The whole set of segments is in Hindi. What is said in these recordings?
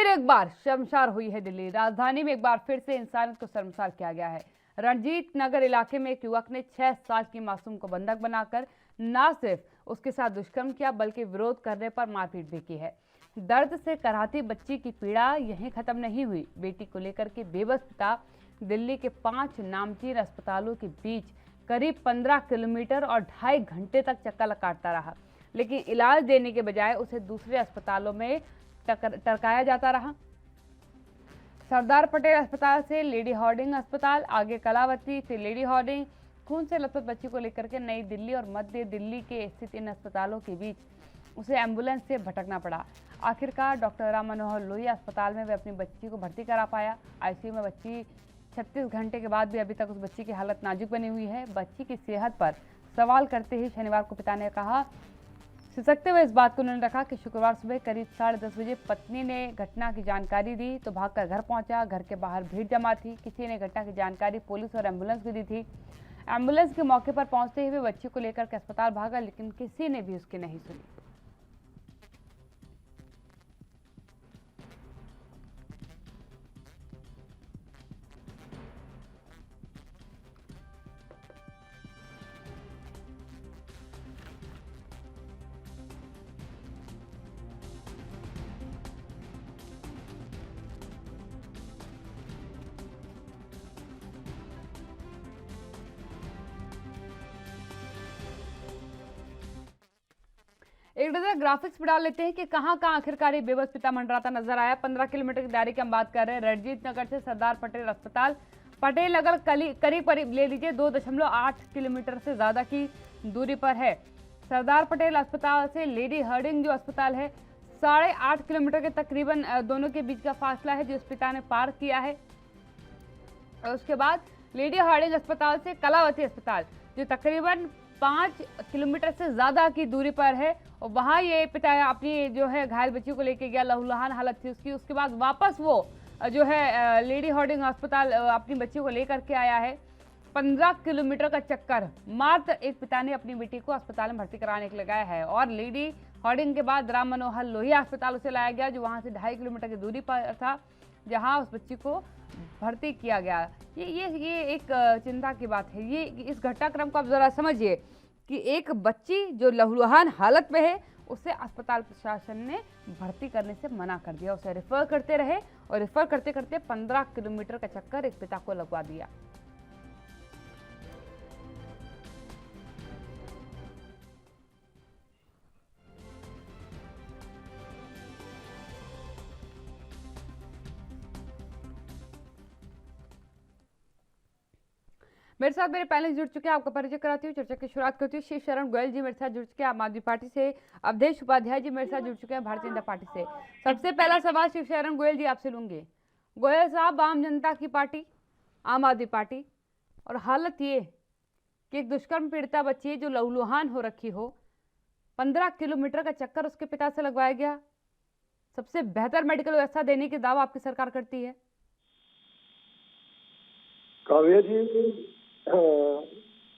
एक बार शर्मसार हुई है दिल्ली। राजधानी में एक बार फिर से इंसानियत को शर्मसार किया गया है। रणजीत नगर इलाके में एक युवक ने 6 साल की मासूम को बंधक बनाकर न सिर्फ उसके साथ दुष्कर्म किया बल्कि विरोध करने पर मारपीट भी की है। दर्द से कराहती बच्ची की पीड़ा यहीं खत्म नहीं हुई। बेटी को लेकर के बेबस पिता दिल्ली के 5 नामचीन अस्पतालों के बीच करीब 15 किलोमीटर और 2.5 घंटे तक चक्कर काटता रहा, लेकिन इलाज देने के बजाय उसे दूसरे अस्पतालों में टरकाया जाता रहा। सरदार पटेल अस्पताल से लेडी हार्डिंग अस्पताल, आगे कलावती, फिर लेडी हार्डिंग। खून से लथपथ बच्ची को लेकर के नई दिल्ली और मध्य दिल्ली के स्थित इन अस्पतालों के बीच उसे एम्बुलेंस से भटकना पड़ा। आखिरकार डॉक्टर राम मनोहर लोहिया अस्पताल में वे अपनी बच्ची को भर्ती करा पाया। आईसीयू में बच्ची 36 घंटे के बाद भी अभी तक उस बच्ची की हालत नाजुक बनी हुई है। बच्ची की सेहत पर सवाल करते ही शनिवार को पिता ने कहा, सिसकते हुए इस बात को उन्होंने रखा कि शुक्रवार सुबह करीब 10:30 बजे पत्नी ने घटना की जानकारी दी तो भागकर घर पहुंचा। घर के बाहर भीड़ जमा थी। किसी ने घटना की जानकारी पुलिस और एम्बुलेंस को दी थी। एम्बुलेंस के मौके पर पहुंचते ही वे बच्ची को लेकर के अस्पताल भागा, लेकिन किसी ने भी उसकी नहीं सुनी। एक नजर ग्राफिक्स पर डाल लेते हैं कि कहां आखिरकार ये बेबस पिता मंडराता नजर आया। 15 किलोमीटर की दायरे की हम बात कर रहे हैं। रणजीत नगर से सरदार पटेल अस्पताल, पटेल नगर करीब करीब ले लीजिए 2.8 किलोमीटर से ज्यादा की दूरी पर है। सरदार पटेल अस्पताल से लेडी हार्डिंग जो अस्पताल है 8.5 किलोमीटर के तकरीबन दोनों के बीच का फासला है जो इस पिता ने पार किया है। और उसके बाद लेडी हार्डिंग अस्पताल से कलावती अस्पताल जो तकरीबन 5 किलोमीटर से ज्यादा की दूरी पर है, और वहां ये पिता अपनी जो है घायल बच्ची को लेके गया। लहूलुहान हालत थी उसकी। उसके बाद वापस वो जो है लेडी हार्डिंग अस्पताल अपनी बच्ची को लेकर के आया है। 15 किलोमीटर का चक्कर मात्र एक पिता ने अपनी बेटी को अस्पताल में भर्ती कराने के लिए लगाया है। और लेडी हार्डिंग के बाद राम मनोहर लोहिया अस्पताल उसे लाया गया जो वहां से 2.5 किलोमीटर की दूरी पर था, जहां उस बच्ची को भर्ती किया गया। ये एक चिंता की बात है। ये इस घटनाक्रम को आप जरा समझिए कि एक बच्ची जो लहूलुहान हालत में है उसे अस्पताल प्रशासन ने भर्ती करने से मना कर दिया। उसे रेफर करते रहे और रेफर करते करते 15 किलोमीटर का चक्कर एक पिता को लगवा दिया। मेरे साथ मेरे पैनलिस्ट जुड़ चुके हैं। आपका परिचय कराती हूँ, चर्चा की शुरुआत करती हूँ। शिव शरण गोयल जी मेरे साथ जुड़ चुके हैं आम आदमी पार्टी से। अवधेश उपाध्याय जी मेरे साथ जुड़ चुके हैं भारतीय जनता पार्टी से। सबसे पहला सवाल शिव शरण गोयल जी आपसे लूंगी। गोयल साहब, आम जनता की पार्टी आम आदमी पार्टी, और हालत ये कि एक दुष्कर्म पीड़िता बच्ची जो लहूलुहान हो रखी हो, 15 किलोमीटर का चक्कर उसके पिता से लगवाया गया। सबसे बेहतर मेडिकल व्यवस्था देने की दावा आपकी सरकार करती है। काव्या जी,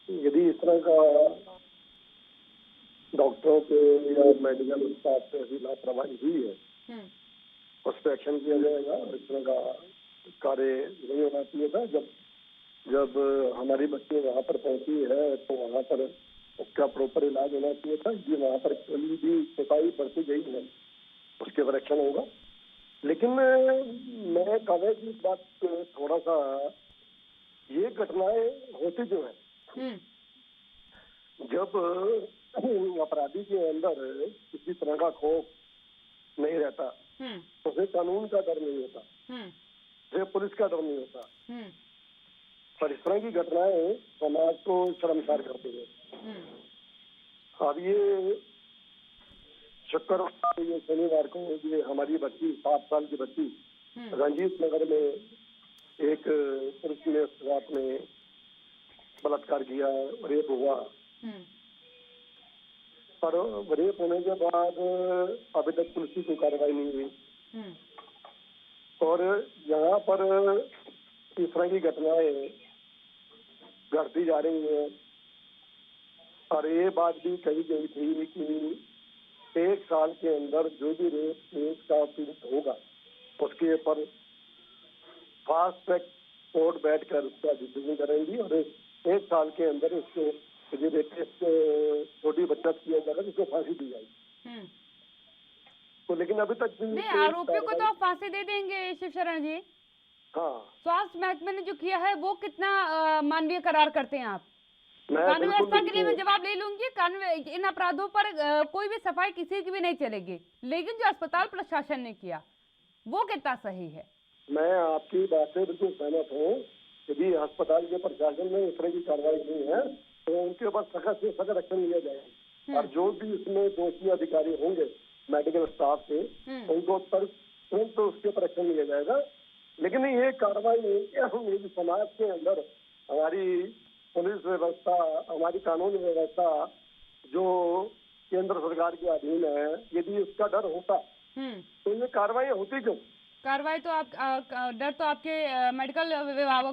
यदि इस तरह का डॉक्टरों पे या मेडिकल स्टाफ पे भी लापरवाही हुई है उस पर एक्शन किया जाएगा। इस तरह का कार्य नहीं होना चाहिए था। जब हमारी बच्ची वहाँ पर पहुंची है तो वहाँ पर उसका प्रॉपर इलाज होना चाहिए था। ये वहाँ पर कोई भी सफाई बरती गई है उसके ऊपर एक्शन होगा। लेकिन मैं काव्या की इस बात थोड़ा सा, ये घटनाएं होती जो है जब अपराधी के अंदर किसी तरह का खौफ नहीं रहता तो फिर कानून का डर नहीं होता, फिर पुलिस का डर नहीं होता। पर इस तरह की घटनाएं समाज को शर्मसार करती है। अब ये शुक्रवार, ये शनिवार को ये हमारी बच्ची 7 साल की बच्ची रंजीत नगर में एक पुरुष ने साथ में बलात्कार किया, रेप हुआ। पर रेप होने के बाद अभी तक पुलिस की कोई कार्रवाई नहीं हुई। और यहाँ पर इस तरह की घटनाएं घटती जा रही हैं। और ये बात भी कही गई थी कि 1 साल के अंदर जो भी रेप केस का पीड़ित होगा उसके ऊपर फास्ट ट्रैक कोर्ट बैठकर उसका डिसीजन करेंगी और 1 साल के अंदर इसको जो रेपिस्ट छोटी बच्चा किया जाएगा उसको फांसी दी जाएगी। तो लेकिन अभी तक नहीं, आरोपियों को तो आप फांसी दे देंगे शिवशरण जी। हाँ, स्वास्थ्य महकमे ने जो किया है वो कितना मानवीय करार करते हैं आप? कानून व्यवस्था के लिए मैं जवाब ले लूंगी, कानून इन अपराधों पर कोई भी सफाई किसी की भी नहीं चलेगी, लेकिन जो अस्पताल प्रशासन ने किया वो कितना सही है? मैं आपकी बात से बिल्कुल सहमत हूँ। यदि अस्पताल के प्रशासन में इस तरह की कार्रवाई नहीं है तो उनके ऊपर सख्त से सख्त एक्शन लिया जाएगा और जो भी इसमें दोषी अधिकारी होंगे मेडिकल स्टाफ से उनको तुरंत उसके ऊपर एक्शन लिया जाएगा। लेकिन ये कार्रवाई समाज के अंदर हमारी पुलिस व्यवस्था, हमारी कानून व्यवस्था जो केंद्र सरकार के अधीन है, यदि उसका डर होता तो ये कार्रवाई होती क्यों? कार्रवाई तो आप डर तो आपके मेडिकल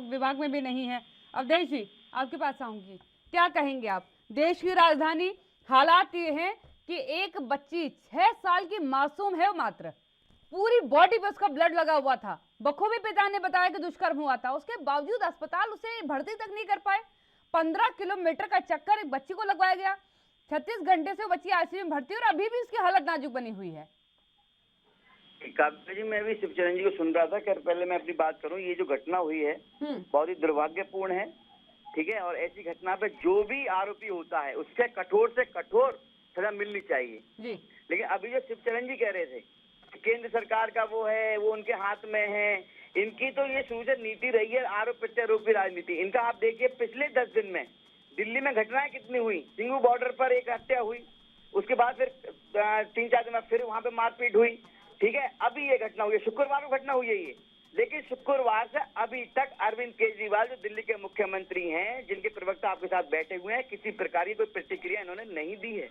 विभाग में भी नहीं है। अवधेश जी, आपके पास आऊंगी, क्या कहेंगे आप? देश की राजधानी, हालात ये हैं कि एक बच्ची 6 साल की मासूम है, मात्र पूरी बॉडी पे उसका ब्लड लगा हुआ था, बखूबी पिता ने बताया कि दुष्कर्म हुआ था, उसके बावजूद अस्पताल उसे भर्ती तक नहीं कर पाए। 15 किलोमीटर का चक्कर एक बच्ची को लगवाया गया, 36 घंटे से बच्ची आईसीयू में भर्ती और अभी भी उसकी हालत नाजुक बनी हुई है। काव्या जी, मैं भी शिवचरण जी को सुन रहा था। खैर पहले मैं अपनी बात करूं, ये जो घटना हुई है बहुत ही दुर्भाग्यपूर्ण है, ठीक है, और ऐसी घटना पे जो भी आरोपी होता है उससे कठोर से कठोर सजा मिलनी चाहिए जी। लेकिन अभी जो शिवचरण जी कह रहे थे केंद्र सरकार का वो है, वो उनके हाथ में है, इनकी तो ये शुरू से नीति रही है आरोप प्रत्यारोपी राजनीति। इनका आप देखिए पिछले 10 दिन में दिल्ली में घटनाएं कितनी हुई। सिंघू बॉर्डर पर एक हत्या हुई, उसके बाद फिर 3-4 दिन में फिर वहां पे मारपीट हुई, ठीक है, अभी ये घटना हुई है, शुक्रवार को घटना हुई है ये। लेकिन शुक्रवार से अभी तक अरविंद केजरीवाल जो दिल्ली के मुख्यमंत्री हैं, जिनके प्रवक्ता आपके साथ बैठे हुए हैं, किसी प्रकार की कोई प्रतिक्रिया इन्होंने नहीं दी है।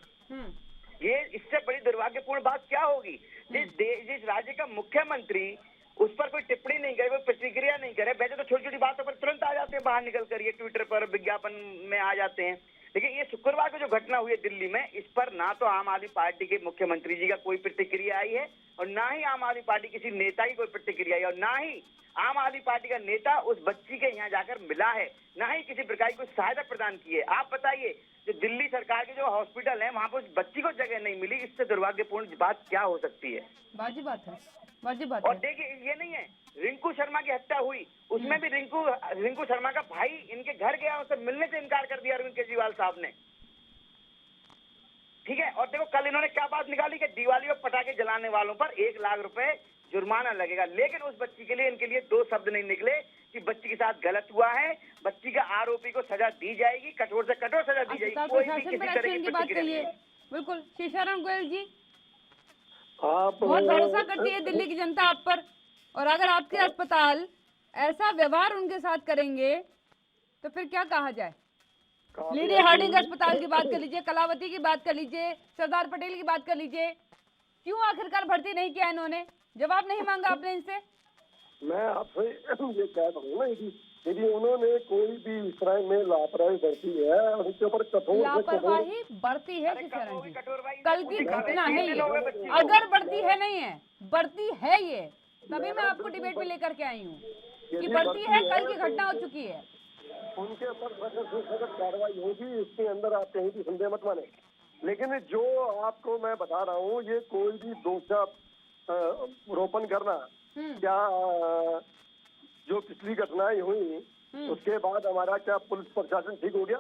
ये इससे बड़ी दुर्भाग्यपूर्ण बात क्या होगी? जिस राज्य का मुख्यमंत्री उस पर कोई टिप्पणी नहीं करे, कोई प्रतिक्रिया नहीं करे। वैसे तो छोटी छोटी बातों पर तुरंत आ जाते हैं बाहर निकल कर, ये ट्विटर पर विज्ञापन में आ जाते हैं, लेकिन ये शुक्रवार को जो घटना हुई है दिल्ली में, इस पर ना तो आम आदमी पार्टी के मुख्यमंत्री जी का कोई प्रतिक्रिया आई है और ना ही आम आदमी पार्टी किसी नेता की कोई प्रतिक्रिया आई, और ना ही आम आदमी पार्टी का नेता उस बच्ची के यहाँ जाकर मिला है, ना ही किसी प्रकार की कोई सहायता प्रदान की है। आप बताइए, जो दिल्ली सरकार के जो हॉस्पिटल है वहां पर उस बच्ची को जगह नहीं मिली, इससे दुर्भाग्यपूर्ण बात क्या हो सकती है? वाजिब बात है, वाजिब बात है। और देखिए, ये नहीं है, रिंकू शर्मा की हत्या हुई, उसमें भी रिंकू शर्मा का भाई इनके घर गया, उससे मिलने से इनकार कर दिया अरविंद केजरीवाल साहब ने, ठीक है। और देखो कल इन्होंने क्या बात निकाली कि दिवाली और पटाखे जलाने वालों पर 1 लाख रुपए जुर्माना लगेगा, लेकिन उस बच्ची के लिए इनके लिए 2 शब्द नहीं निकले कि बच्ची के साथ गलत हुआ है, बच्ची का आरोपी को सजा दी जाएगी, कठोर से कठोर सजा दी जाएगी। कोई भी किसी तरह की बात करिए। बिल्कुल, शेषाराम गोयल जी, आप बहुत भरोसा करती है दिल्ली की जनता आप पर, और अगर आपके अस्पताल ऐसा व्यवहार उनके साथ करेंगे तो फिर क्या कहा जाए? लेडी हार्डिंग अस्पताल की बात कर लीजिए, कलावती की बात कर लीजिए, सरदार पटेल की बात कर लीजिए, क्यों आखिरकार भर्ती नहीं किया इन्होंने? जवाब नहीं मांगा आपने इनसे? मैं आपसे ये कह रहा हूँ ना, यदि उन्होंने कोई भी इस तरह में लापरवाही बरती है और उसके ऊपर कठोर लापरवाही बरती है किशोर जी, कल की घटना है ये, अगर बढ़ती है नहीं है, बढ़ती है ये, तभी मैं आपको डिबेट में लेकर के आई हूँ कि बढ़ती है, कल की घटना हो चुकी है। उनके ऊपर सख्त से सख्त कार्रवाई होगी, इसके अंदर आप कहीं भी संदेह मत माने। लेकिन जो आपको मैं बता रहा हूँ, ये कोई भी दोषारोपण करना, क्या जो पिछली घटनाएं हुई उसके बाद हमारा क्या पुलिस प्रशासन ठीक हो गया?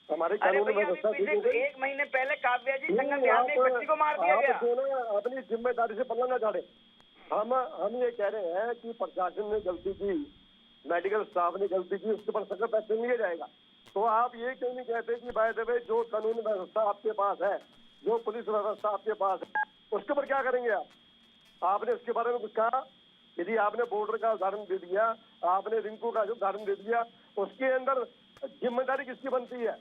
हमारे कानून व्यवस्था ठीक हो गई? 1 महीने पहले काव्या जी संगम बिहार में एक बच्ची को मार दिया गया। आप अपनी जिम्मेदारी से पल्ला न झाड़े। हम ये कह रहे हैं कि प्रशासन ने गलती की, मेडिकल स्टाफ ने गलती की, उसके ऊपर सख्त एक्शन लिया जाएगा। तो आप ये क्यों नहीं कहते कि बाय द वे जो कानून व्यवस्था आपके पास है, जो पुलिस व्यवस्था आपके पास है, उसके ऊपर क्या करेंगे आप? आपने इसके बारे में कुछ कहा? यदि आपने बॉर्डर का उदाहरण दे दिया, आपने रिंकू का उदाहरण दे दिया, उसके अंदर जिम्मेदारी किसकी बनती है?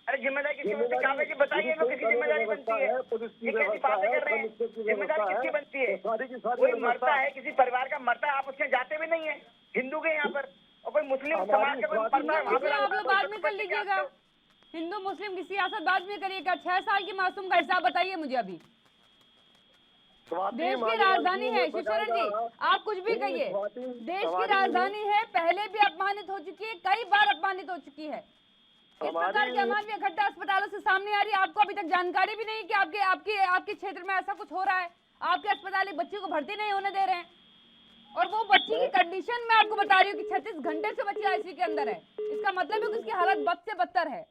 अरे जिम्मेदारी किसकी बनती है? बताइए, किसकी जिम्मेदारी बनती है? पुलिस की कैसी बातें कर रहे हैं? जिम्मेदारी किसकी बनती है? कोई मरता है, किसी परिवार का मरता है, आप उसके जाते भी नहीं है, हिंदू के यहाँ पर, और कोई मुस्लिम समाज का कोई मरता है, आप लोग बाद में कर लीजिएगा, हिंदू मुस्लिम की सियासत बाद में करिएगा। 6 साल की मासूम का हिसाब बताइए मुझे अभी। देश की राजधानी है शिवशरण जी, आप कुछ भी कहिए, देश की राजधानी है, पहले भी अपमानित हो चुकी है, कई बार अपमानित हो चुकी है। इस प्रकार की अमानवीय घटना अस्पतालों से सामने आ रही है, आपको अभी तक जानकारी भी नहीं कि आपके क्षेत्र में ऐसा कुछ हो रहा है, आपके अस्पताल एक बच्ची को भर्ती नहीं होने दे रहे हैं, और वो बच्ची की कंडीशन मैं आपको बता रही हूँ कि 36 घंटे से बच्ची आईसीयू के अंदर है। इसका मतलब है कि उसकी हालत बद से बदतर है।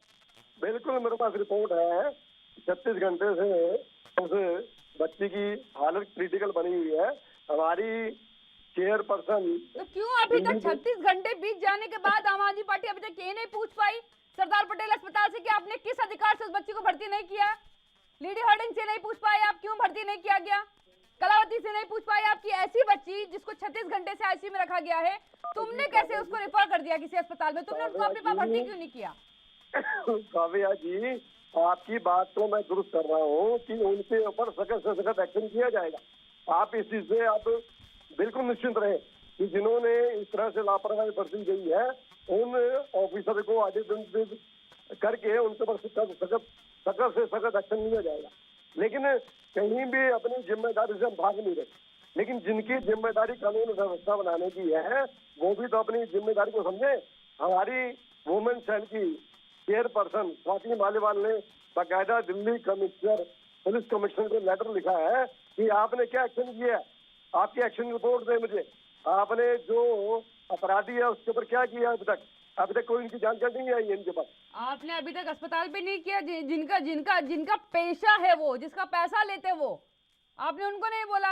बिल्कुल मेरे पास रिपोर्ट है, 36 घंटे से उस बच्ची की हालत क्रिटिकल बनी हुई है। हमारी चेयरपर्सन तो क्यों अभी तक 36 घंटे बीत जाने के बाद आम आदमी पार्टी अभी तक ये नहीं पूछ पाई सरदार पटेल अस्पताल से कि आपने किस अधिकार से उस बच्ची को भर्ती नहीं किया? लेडी हार्डिंग से नहीं पूछ पाए आप क्यों भर्ती नहीं किया गया? कलावती से नहीं पूछ पाए आपकी ऐसी बच्ची जिसको 36 घंटे से आईसीयू में रखा गया है, तुमने कैसे उसको रेफर कर दिया किसी अस्पताल में? तुमने उसको अपने पास भर्ती क्यों नहीं किया? काव्या जी, आपकी बात को मैं दुरुस्त कर रहा हूँ कि उनके ऊपर सख्त से सख्त एक्शन किया जाएगा। आप इस चीज से आप बिल्कुल निश्चिंत रहे कि जिन्होंने इस तरह से लापरवाही बरती गई है उन ऑफिसर को आदेश करके उनके ऊपर सख्त से सख्त एक्शन लिया जाएगा। लेकिन कहीं भी अपनी जिम्मेदारी से हम भाग नहीं रहे, लेकिन जिनकी जिम्मेदारी कानून व्यवस्था बनाने की है वो भी तो अपनी जिम्मेदारी को समझे। हमारी वुमेन सेल की चेयरपर्सन स्वाति मालीवाल ने बाकायदा दिल्ली कमिश्नर पुलिस कमिश्नर को लेटर लिखा है कि आपने क्या एक्शन किया है, आपकी एक्शन रिपोर्ट दें मुझे, आपने जो अपराधी है उसके ऊपर क्या किया अभी तक कोई इनकी जानकारी नहीं आई है इनके पास। आपने अभी तक अस्पताल पे नहीं किया, जिनका पेशा है वो, जिसका पैसा लेते वो, आपने उनको नहीं बोला?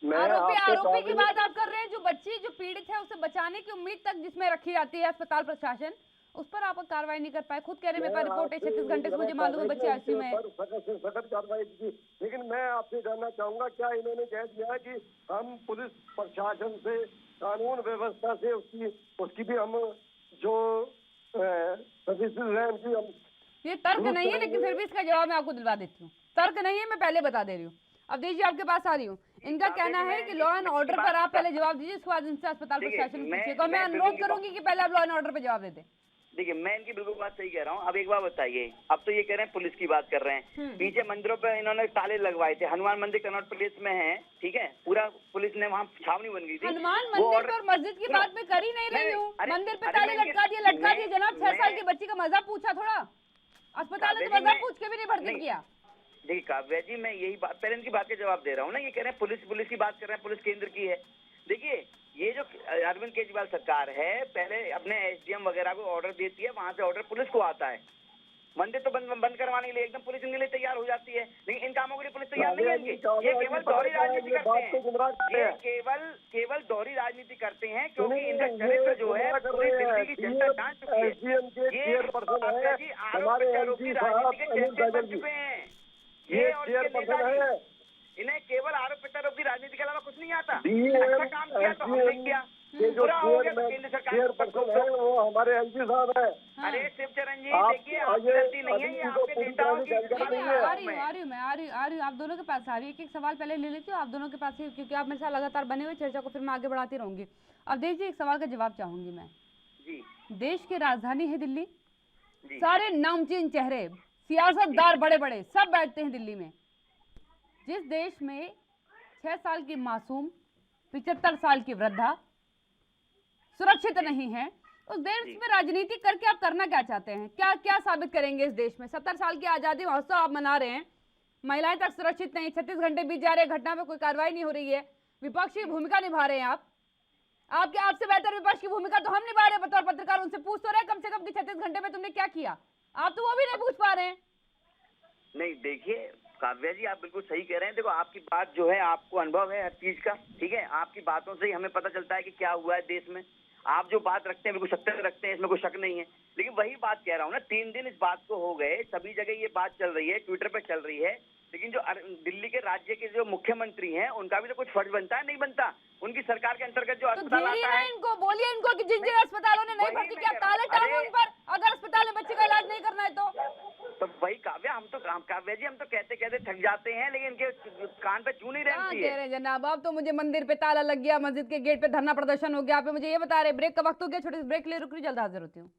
आरोपी की बात आप कर रहे हैं, जो बच्ची जो पीड़ित है उसे बचाने की उम्मीद तक जिसमें रखी जाती है अस्पताल प्रशासन, उस पर आप कार्रवाई नहीं कर पाए। खुद कह रहे मेरे पास रिपोर्ट है 36 घंटे से मुझे मालूम है बच्चे आईसीयू में है। सख्त कार्रवाई की, लेकिन मैं आपसे जानना चाहूंगा क्या इन्होंने कह दिया है कि हम पुलिस प्रशासन से कानून व्यवस्था से उसकी भी हम जो सर्विसेज है उनकी हम। ये तर्क नहीं है, लेकिन फिर भी इसका जवाब मैं आपको दिलवा देती हूँ। तर्क नहीं है, मैं पहले बता दे रही हूँ। अब देखिए आपके पास आ रही हूँ, इनका कहना है कि लॉ एंड ऑर्डर पर आप पहले जवाब दीजिए, उसके बाद इनसे अस्पताल प्रशासन पूछिएगा। मैं अनुरोध करूंगी कि पहले आप लॉ एंड ऑर्डर पे जवाब देते। देखिए मैं इनकी बिल्कुल बात सही कह रहा हूँ। अब एक बात बताइए, अब तो ये कह रहे हैं पुलिस की बात कर रहे हैं, पीछे मंदिरों पे इन्होंने ताले लगवाए थे। हनुमान मंदिर कनॉट प्लेस में है, ठीक है, पूरा पुलिस ने वहाँ छावनी बन गई थी। हनुमान मंदिर पर मस्जिद की बात मैं कर ही नहीं रही हूँ। मंदिर पे ताले लटका दिए जनाब। 6 साल की बच्ची का मजाक पूछा, थोड़ा अस्पताल ने तो मजाक पूछ के भी नहीं भर्ती किया। देखिए काव्या जी, मैं यही बात पेरेंट्स की बात का जवाब दे रहा हूँ ना। ये कह रहे हैं पुलिस की बात कर रहे हैं, पुलिस केंद्र की है। देखिए ये जो अरविंद केजरीवाल सरकार है, पहले अपने एसडीएम वगैरह को ऑर्डर देती है, वहां से ऑर्डर पुलिस को आता है। मंदिर तो बंद करवाने के लिए एकदम पुलिस इनके लिए तैयार हो जाती है, लेकिन इन कामों के लिए पुलिस तैयार नहीं है। ये केवल दोहरी राजनीति करते हैं, ये केवल दोहरी राजनीति करते हैं, क्योंकि इनका चरित्र जो है पूरी दिल्ली की जनता जान चुकी है। ये आरोपी राजनीति के चेहरे बन चुके हैं। ये और इन्हें केवल आरोप प्रत्यारोप की राजनीति के अलावा कुछ नहीं आता। अच्छा काम किया तो हमने किया, बुरा हो गया तो केंद्र सरकार है, वो हमारे एमपी साहब है। अरे शिवचरण जी देखिए, आपकी गलती नहीं है, ये आपके नेताओं की। आ रही हूँ आप दोनों के पास आ रही है। एक सवाल पहले ले लेती हूँ आप दोनों के पास ही, क्योंकि आप मेरे साथ लगातार बने हुए चर्चा को फिर मैं आगे बढ़ाती रहूंगी। अब देखिए एक सवाल का जवाब चाहूंगी मैं जी। देश की राजधानी है दिल्ली, सारे नामचीन चेहरे सियासतदार बड़े बड़े सब बैठते हैं दिल्ली में। जिस देश में 6 साल की मासूम 75 साल की वृद्धा सुरक्षित नहीं है, उस देश में राजनीति करके आप करना क्या चाहते हैं? क्या साबित करेंगे इस देश में? 70 साल की आजादी महोत्सव आप मना रहे हैं, महिलाएं तक सुरक्षित नहीं, 36 घंटे बीत जा रहे हैं, घटना में कोई कार्रवाई नहीं हो रही है, विपक्ष की भूमिका निभा रहे हैं आप। आपसे बेहतर विपक्ष की भूमिका तो हम निभा रहे हैं बतौर पत्रकार। उनसे पूछ तो रहे कम से कम कि 36 घंटे में तुमने क्या किया, आप तो वो भी नहीं पूछ पा रहे हैं। नहीं देखिए काव्या जी, आप बिल्कुल सही कह रहे हैं। देखो आपकी बात जो है, आपको अनुभव है हर चीज का, ठीक है, आपकी बातों से ही हमें पता चलता है कि क्या हुआ है देश में। आप जो बात रखते हैं बिल्कुल सत्य रखते हैं, इसमें कोई शक नहीं है। लेकिन वही बात कह रहा हूँ ना, 3 दिन इस बात को हो गए, सभी जगह ये बात चल रही है, ट्विटर पे चल रही है, लेकिन जो दिल्ली के राज्य के जो मुख्यमंत्री हैं उनका भी तो कुछ फर्ज बनता है, नहीं बनता? उनकी सरकार के अंतर्गत जो अस्पताल आता है, इनको बोलिए इनको कि जिन अस्पतालों ने नहीं भर्ती किया ताले टांगो उन पर, अगर अस्पताल में बच्चे का इलाज नहीं करना है तो वही काव्या, काव्या जी हम तो कहते कहते थक जाते हैं, लेकिन इनके कान पे चूं नहीं रहती है। जनाब आप तो मुझे मंदिर पे ताला लग गया, मस्जिद के गेट पे धरना प्रदर्शन हो गया, आप मुझे ये बता रहे ब्रेक का वक्त हो गया, छोटे से ब्रेक ले रुक रही, जल्द हाजिर होती हूँ।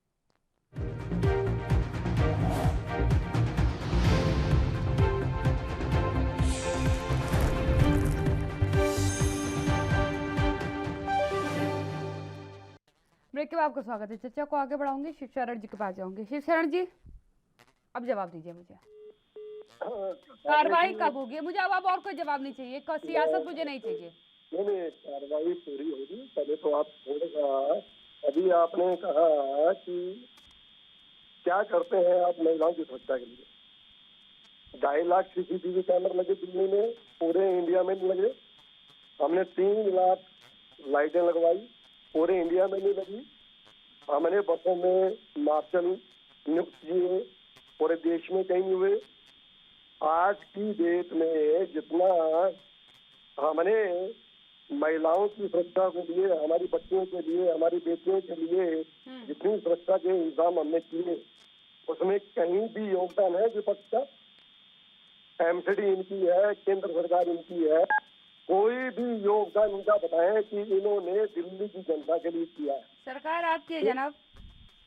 ब्रेक के बाद आपका स्वागत है। चर्चा को आगे बढ़ाऊंगी, शिव शरण जी के पास जाऊंगी। शिव शरण जी, अब जवाब दीजिए मुझे, कार्रवाई कब होगी? मुझे अब और कोई जवाब नहीं चाहिए, सियासत मुझे नहीं चाहिए। नहीं, कार्रवाई पूरी होगी। पहले तो आप थोड़ा सा, अभी आपने कहा कि क्या करते हैं आप महिलाओं की सुरक्षा के लिए। 2.5 लाख CCTV कैमरा लगे दिल्ली में, पूरे इंडिया में नहीं लगे। हमने 3 लाख लाइटें लगवाई, पूरे इंडिया में नहीं लगी। हमने बसों में मार्शल नियुक्त किए, पूरे देश में कहीं नहीं हुए। आज की डेट में जितना हमने महिलाओं की सुरक्षा के लिए, हमारी बच्चियों के लिए, हमारी बेटियों के लिए जितनी सुरक्षा के इंतजाम हमने किए, उसमें कहीं भी योगदान है विपक्ष का? MCD इनकी है, केंद्र सरकार इनकी है, कोई भी योगदान इनका बताएं कि इन्होंने दिल्ली की जनता के लिए किया है? सरकार आपकी है जनाब,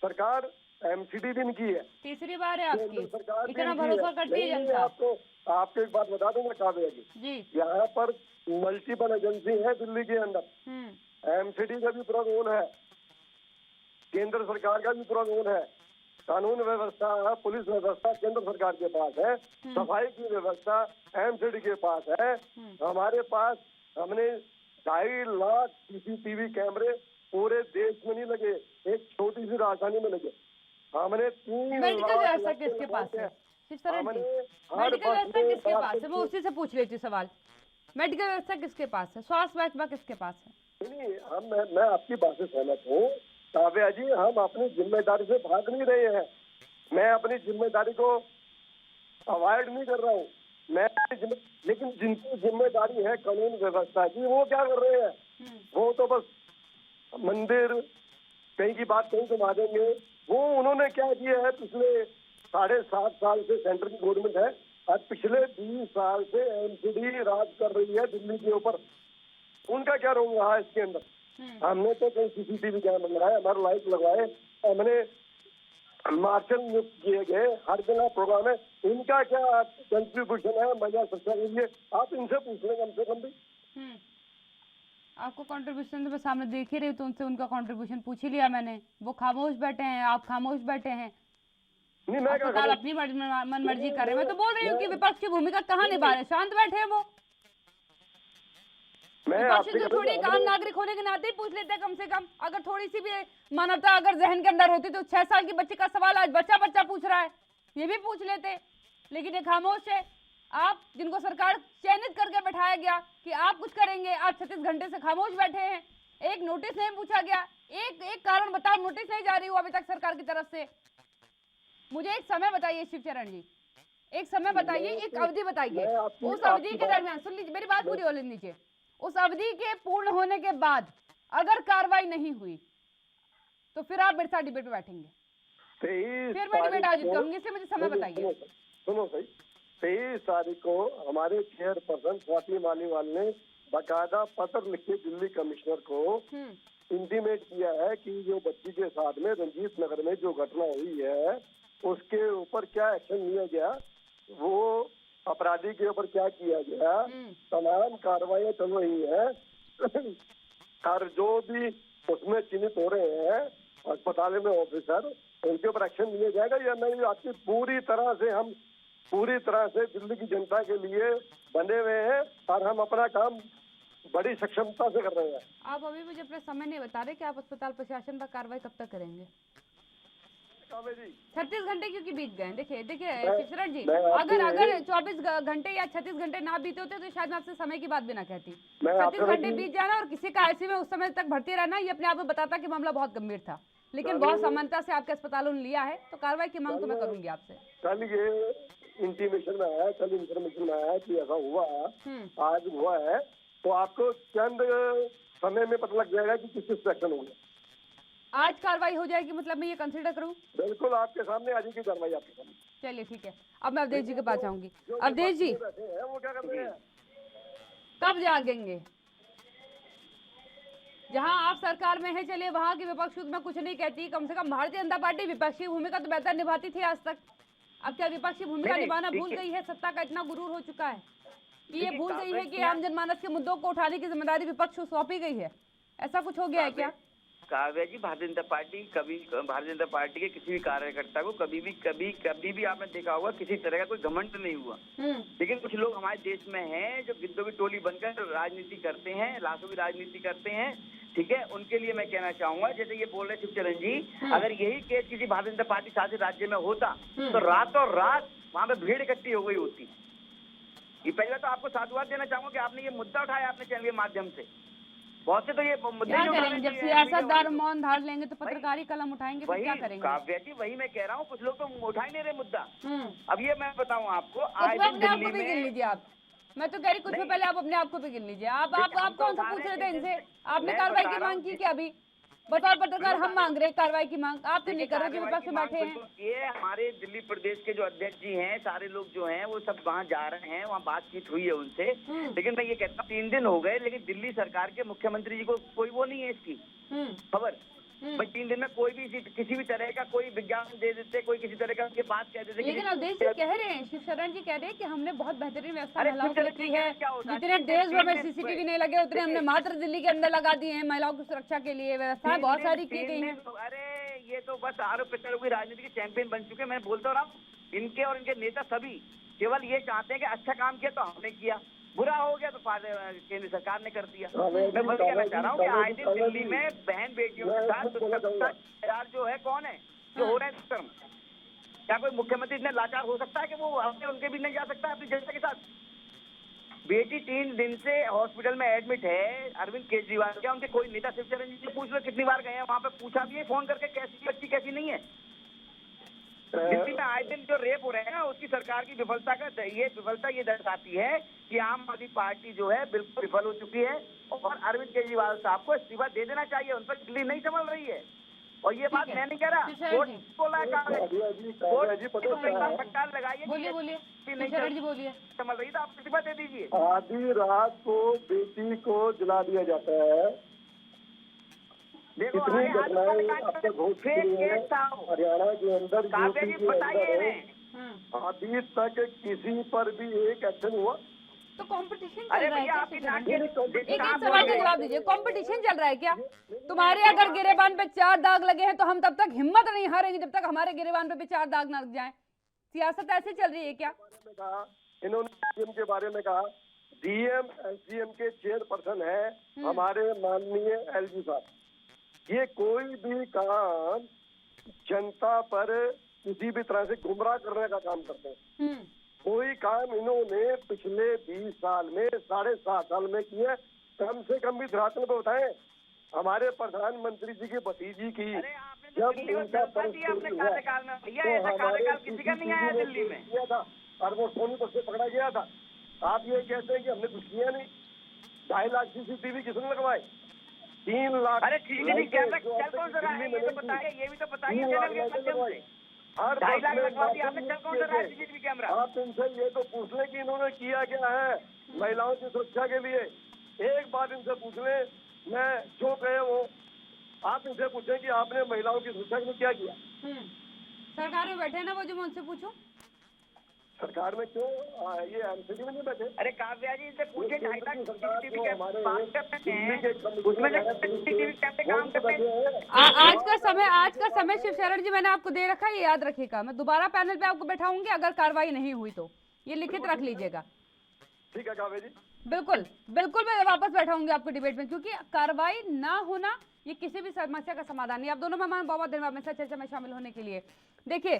सरकार MCD भी इनकी है, तीसरी बार है आपकी, सरकार इतना भरोसा करती है जनता। आपको एक बात बता दूंगा काव्या जी, यहाँ पर मल्टीपल एजेंसी है दिल्ली के अंदर। MCD का भी पूरा रोल है, केंद्र सरकार का भी पूरा रोल है। कानून व्यवस्था, पुलिस व्यवस्था केंद्र सरकार के पास है, सफाई की व्यवस्था MCD के पास है। हमारे पास, हमने 2.5 लाख CCTV कैमरे पूरे देश में नहीं लगे, एक छोटी सी राजधानी में लगे। हमने 3 मेडिकल व्यवस्था किसके पास है? मेडिकल व्यवस्था किसके पास है? मैं उसी से पूछ लेती हूँ सवाल, मेडिकल व्यवस्था किसके पास है? स्वास्थ्य महकमा किसके पास है? नहीं, मैं आपकी बात से सहमत हूँ काव्या जी, हम अपनी जिम्मेदारी से भाग नहीं रहे हैं। मैं अपनी जिम्मेदारी को अवॉइड नहीं कर रहा हूँ, लेकिन जिनकी जिम्मेदारी है कानून व्यवस्था की, वो क्या कर रहे हैं? वो तो बस मंदिर कहीं की बात कहीं घुमा देंगे। वो उन्होंने क्या किया है? पिछले 7.5 साल से सेंटर की गवर्नमेंट है और पिछले 20 साल से MCD राज कर रही है दिल्ली के ऊपर। उनका क्या रोल रहा है इसके अंदर? हमने तो कहीं CCTV कैमरा लगाए, हमारे लाइट लगवाए, हमने मार्शल नियुक्त किए गए, हर जगह प्रोग्राम है। इनका क्या कंट्रीब्यूशन है महिला सुरक्षा के लिए? आप इनसे पूछ लें कम से कम भी। आपको कंट्रीब्यूशन तो मैं सामने देख ही रही हूँ, तो उनसे उनका कंट्रीब्यूशन पूछ ही लिया मैंने। वो खामोश बैठे हैं, आप खामोश बैठे हैं। नहीं, मैं अपनी मन मर्जी कर रहे हैं। मैं तो बोल रही हूँ कि विपक्ष की भूमिका कहाँ निभा रहे, शांत बैठे हैं वो। थोड़ी आम नागरिक होने के नाते ही पूछ लेते हैं कम से कम। अगर थोड़ी सी भी मानवता अगर जहन के अंदर होती तो 6 साल की बच्ची का सवाल आज बच्चा पूछ रहा है, ये भी पूछ लेते। लेकिन ये खामोश है। आप जिनको सरकार चयनित करके बैठाया गया कि आप कुछ करेंगे, आप 36 घंटे से खामोश बैठे हैं। एक नोटिस नहीं पूछा गया, एक कारण बताओ, नोटिस नहीं जारी हुआ अभी तक सरकार की तरफ से। मुझे एक समय बताइए शिव चरण जी, एक समय बताइए, एक अवधि बताइए। उस अवधि के दरमियान, सुन लीजिए मेरी बात पूरी हो लेनी चाहिए। उस अवधि के पूर्ण होने के बाद अगर कार्रवाई नहीं हुई तो फिर आप मेरे साथ डिबेट में बैठेंगे, फिर मैं डिबेट आयोजित करूंगी। इसलिए मुझे समय बताइए। सुनो सही, 23 तारीख को हमारे चेयरपर्सन स्वाति मालीवाल ने बाकायदा पत्र लिख के दिल्ली कमिश्नर को इंटीमेट किया है कि जो बच्ची के साथ में रंजीत नगर में जो घटना हुई है उसके ऊपर क्या एक्शन लिया गया, वो अपराधी के ऊपर क्या किया गया, तमाम कार्रवाई चल रही है। और जो भी उसमें चिन्हित हो रहे हैं अस्पताल में ऑफिसर, उनके ऊपर एक्शन लिया जाएगा या नहीं। आपकी पूरी तरह से दिल्ली की जनता के लिए बने हुए हैं और हम अपना काम बड़ी सक्षमता से कर रहे हैं। आप अभी मुझे अपना समय नहीं बता रहे कि आप अस्पताल प्रशासन पर कार्रवाई कब तक करेंगे? 36 घंटे क्योंकि बीत गए। देखिए शिवशरण जी, अगर 24 घंटे या 36 घंटे ना बीते होते तो शायद मैं आपसे समय की बात भी ना कहती। 36 घंटे बीत जाना और किसी का ICU में उस समय तक भर्ती रहना, ये अपने आप में बताता कि मामला बहुत गंभीर था। लेकिन बहुत समानता से आपके अस्पतालों ने लिया है, तो कार्रवाई की मांग तो मैं करूंगी आपसे। कल ये इंटीमेशन में आया, कल इंफॉर्मेशन में आया कि ऐसा हुआ, आज हुआ है, तो आपको चंद समय में पता लग जाएगा कि किस किस एक्शन होंगे। आज कार्रवाई हो जाएगी, मतलब मैं ये कंसीडर करूं? बिल्कुल आपके सामने आ जाएगी कार्रवाई आपके सामने। चलिए ठीक है, अब मैं अवधेश जी के पास जाऊंगी। अवधेश जी, वो क्या कर रहे हैं? कब जागेंगे? जहां आप सरकार में है, चलिए वहां की विपक्ष मैं कुछ नहीं कहती, कम से कम भारतीय जनता पार्टी विपक्षी भूमिका तो बेहतर निभाती थी आज तक। अब क्या विपक्षी भूमिका निभाना भूल गई है? सत्ता का इतना गुरूर हो चुका है कि ये भूल गई है कि आम जनमानस के मुद्दों को उठाने की जिम्मेदारी विपक्ष को सौंपी गई है। ऐसा कुछ हो गया है क्या? काव्या जी, भारतीय जनता पार्टी के किसी भी कार्यकर्ता को कभी भी आपने देखा होगा किसी तरह का कोई घमंड नहीं हुआ। लेकिन कुछ लोग हमारे देश में हैं जो गिद्धों की टोली बनकर राजनीति करते हैं, लाशों की राजनीति करते हैं, ठीक है। उनके लिए मैं कहना चाहूंगा, जैसे ये बोल रहे शिवचरण जी, अगर यही केस किसी भारतीय जनता पार्टी शासित राज्य में होता तो रातों रात वहां पे भीड़ इकट्ठी हो गई होती। ये पहले तो आपको साधुवाद देना चाहूंगा कि आपने ये मुद्दा उठाया अपने चैनल के माध्यम से। बहुत से तो ये मुद्दे क्या करेंगे जब सियासतदार मौन धार लेंगे तो पत्रकारी कलम उठाएंगे, फिर क्या करेंगे? काव्या जी, वही मैं कह रहा हूँ, कुछ लोग तो उठा ही नहीं रहे मुद्दा। अब ये मैं बताऊँ आपको, आज अपने आप को भी गिन लीजिए आप। मैं तो कह रही कुछ पहले आप अपने आप को भी गिन लीजिए। आप कौन सा पूछ रहे थे इनसे? आपने कार्रवाई की मांग की क्या? अभी बतौर पत्रकार हम मांग रहे हैं कार्रवाई की मांग, आप तो नहीं कर रहे जो विपक्ष में बैठे हैं। ये हमारे दिल्ली प्रदेश के जो अध्यक्ष जी हैं, सारे लोग जो हैं वो सब वहाँ जा रहे हैं, वहाँ बातचीत हुई है उनसे। लेकिन मैं ये कहता हूँ 3 दिन हो गए, लेकिन दिल्ली सरकार के मुख्यमंत्री जी को कोई वो नहीं है इसकी खबर। भाई 3 दिन में कोई भी किसी भी तरह का कोई विज्ञापन दे देते, कोई किसी तरह का बात कह देते। लेकिन अवधेश जी कह रहे हैं, शिवशरण जी कह रहे हैं कि हमने बहुत बेहतरीन व्यवस्था महिलाओं के लिए की है, जितने देश भर में सीसीटीवी नहीं लगे उतने हमने मात्र दिल्ली के अंदर लगा दिए हैं। महिलाओं की सुरक्षा के लिए व्यवस्थाएं बहुत सारी की गई हैं। अरे ये तो बस आरोप प्रत्यारोप की राजनीति के चैंपियन बन चुके हैं। मैं बोलता हूँ इनके और इनके नेता सभी केवल ये चाहते हैं कि अच्छा काम किया तो हमने किया, बुरा हो गया तो केंद्र सरकार ने कर दिया। मैं बस कहना चाह रहा हूँ कि आए दिन दिल्ली में बहन बेटियों के साथ जो है कौन है जो हो रहा है दुष्कर्म। क्या कोई मुख्यमंत्री इतने लाचार हो सकता है कि वो अपने उनके भी नहीं जा सकता अपनी जनता के साथ? बेटी 3 दिन से हॉस्पिटल में एडमिट है अरविंद केजरीवाल, क्या उनके कोई नेता शिवचरण जी से पूछ लो कितनी बार गए हैं वहाँ पे, पूछा भी है फोन करके कैसी बच्ची कैसी नहीं है? दिल्ली में आए दिन जो रेप हो रहे हैं ना, उसकी सरकार की विफलता ये दर्शाती है कि आम आदमी पार्टी जो है बिल्कुल विफल हो चुकी है और अरविंद केजरीवाल साहब को इस्तीफा दे देना चाहिए। उन पर दिल्ली नहीं संभल रही है। और ये बात मैं नहीं कह रहा, कोर्ट बोला है लगाइए। बोलिए संभल रही तो आप इस्तीफा दे दीजिए। आधी रात को बेटी को जला दिया जाता है। देखो इतनी घटनाएं अब तक हो चुकी हैं हरियाणा के अंदर, यूपी के अंदर। अभी तक किसी पर भी एक एक्शन हुआ? तो कंपटीशन चल रहा है क्या? एक सवाल का जवाब दीजिए, कंपटीशन चल रहा है क्या? तुम्हारे अगर गिरेबान पे 4 दाग लगे हैं तो हम तब तक हिम्मत नहीं हारेंगे जब तक हमारे गिरेबान पे भी 4 दाग न लग जाएं। सियासत ऐसे चल रही है क्या? इन्होंने डीएम के बारे में कहा, डीएम एसडीएम के चेयरपर्सन है हमारे माननीय एलजी साहब। ये कोई भी काम जनता पर किसी भी तरह से गुमराह करने का काम करते हैं। कोई काम इन्होंने पिछले 20 साल में 7.5 साल में किए, कम से कम भी धरातल पे बताएं। हमारे प्रधानमंत्री जी की भतीजी की जब उनका किया था और वो सोनीपत से पकड़ा गया था, आप ये कहते हैं कि हमने कुछ किया नहीं। 2.5 लाख सीसीटीवी किसने लगवाए? 3 लाख। अरे सीसीटीवी कैमरा चल कौन सा रहा है ये तो बताइए, ये भी तो बताइए चैनल के माध्यम से। हर 2.5 लाख लगवा दिया आपने, चल कौन सा रहा है सीसीटीवी कैमरा? आप इनसे ये तो पूछ लें कि इन्होंने किया क्या है महिलाओं की सुरक्षा के लिए। एक बात इनसे पूछ लें, मैं जो कहे वो आप इनसे पूछें कि आपने महिलाओं की सुरक्षा के लिए क्या किया। सरकार में बैठे ना वो, जो मैं उनसे पूछूं सरकार में क्यों ये एमसीडी में नहीं बैठे? अरे काव्या जी से पूछे 2.5 लाख सीसीटीवी काम करते हैं। आज का समय शिवशरण जी मैंने आपको दे रखा है, ये याद रखिएगा। मैं दोबारा पैनल पे आपको बैठाऊंगी, अगर कार्रवाई नहीं हुई तो ये लिखित रख लीजिएगा। ठीक है काव्या जी, बिल्कुल मैं वापस बैठाऊंगी आपको डिबेट में, क्योंकि कार्रवाई ना होना ये किसी भी समस्या का समाधान नहीं। आप दोनों मेहमान बहुत धन्यवाद मेरे साथ चर्चा में शामिल होने के लिए। देखिए,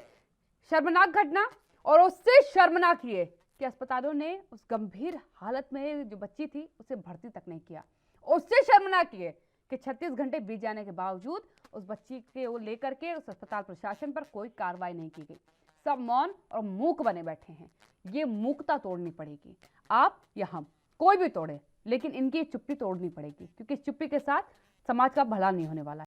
शर्मनाक घटना, और उससे शर्मनाक ये कि अस्पतालों ने उस गंभीर हालत में जो बच्ची थी उसे भर्ती तक नहीं किया। उससे शर्मनाक ये कि 36 घंटे बीत जाने के बावजूद उस बच्ची के वो लेकर के उस अस्पताल प्रशासन पर कोई कार्रवाई नहीं की गई। सब मौन और मूक बने बैठे हैं। ये मूकता तोड़नी पड़ेगी, आप या हम, कोई भी तोड़े, लेकिन इनकी चुप्पी तोड़नी पड़ेगी, क्योंकि इस चुप्पी के साथ समाज का भला नहीं होने वाला।